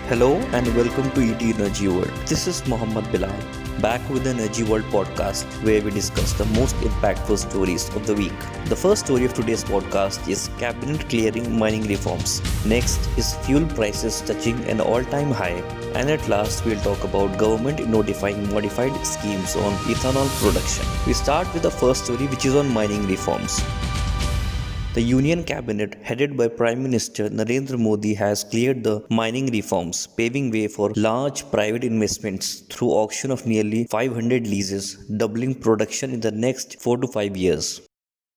Hello and welcome to ET Energy World. This is Mohammad Bilal, back with the Energy World podcast where we discuss the most impactful stories of the week. The first story of today's podcast is Cabinet clearing mining reforms. Next is fuel prices touching an all-time high. And at last, we'll talk about government notifying modified schemes on ethanol production. We start with the first story, which is on mining reforms. The Union Cabinet, headed by Prime Minister Narendra Modi, has cleared the mining reforms, paving way for large private investments through auction of nearly 500 leases, doubling production in the next 4 to 5 years.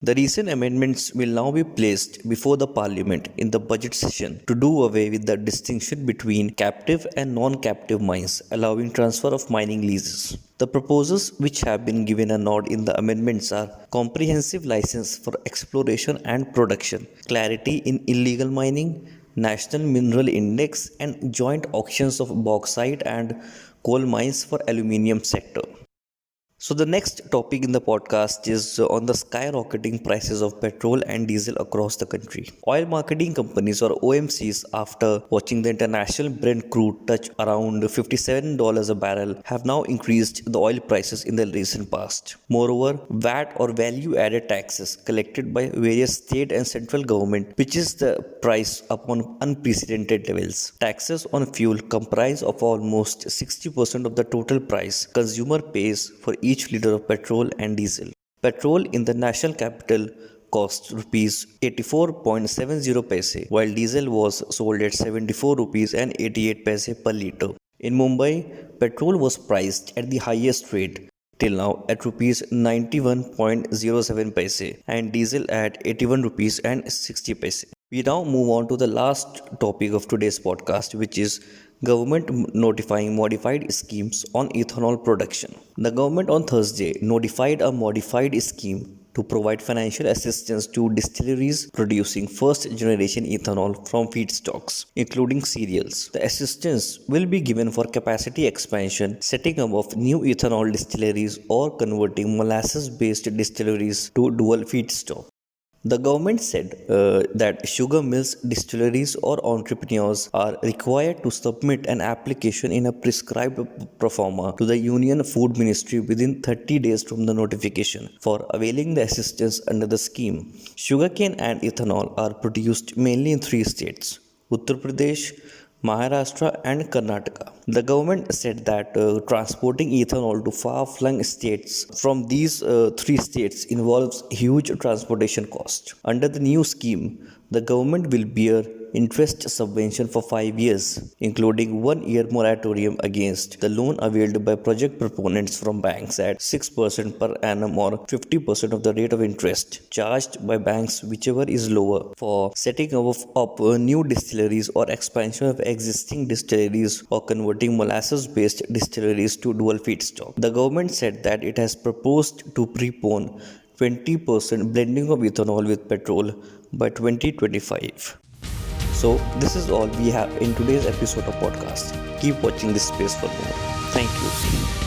The recent amendments will now be placed before the Parliament in the budget session to do away with the distinction between captive and non-captive mines, allowing transfer of mining leases. The proposals which have been given a nod in the amendments are comprehensive license for exploration and production, clarity in illegal mining, national mineral index, and joint auctions of bauxite and coal mines for aluminium sector. So the next topic in the podcast is on the skyrocketing prices of petrol and diesel across the country. Oil marketing companies or OMCs, after watching the international Brent crude touch around $57 a barrel, have now increased the oil prices in the recent past. Moreover, VAT or value added taxes collected by various state and central government pitches the price upon unprecedented levels. Taxes on fuel comprise of almost 60% of the total price consumer pays for each liter of petrol and diesel. Petrol in the national capital cost rupees 84.70 paise, while diesel was sold at 74 rupees and 88 paise per liter. In Mumbai, petrol was priced at the highest rate till now at rupees 91.07 paise and diesel at 81 rupees and 60 paise. We now move on to the last topic of today's podcast, which is government notifying modified schemes on ethanol production. The government on Thursday notified a modified scheme to provide financial assistance to distilleries producing first generation ethanol from feedstocks, including cereals. The assistance will be given for capacity expansion, setting up of new ethanol distilleries, or converting molasses based distilleries to dual feedstock. The government said that sugar mills, distilleries, or entrepreneurs are required to submit an application in a prescribed proforma to the Union Food Ministry within 30 days from the notification for availing the assistance under the scheme. Sugarcane and ethanol are produced mainly in three states: Uttar Pradesh, Maharashtra and Karnataka. The government said that transporting ethanol to far-flung states from these three states involves huge transportation cost. Under the new scheme, the government will bear interest subvention for 5 years, including 1 year moratorium against the loan availed by project proponents from banks at 6% per annum or 50% of the rate of interest charged by banks, whichever is lower, for setting up new distilleries or expansion of existing distilleries or converting molasses based distilleries to dual feedstock. The government said that it has proposed to prepone 20% blending of ethanol with petrol by 2025. So this is all we have in today's episode of podcast. Keep watching this space for more. Thank you.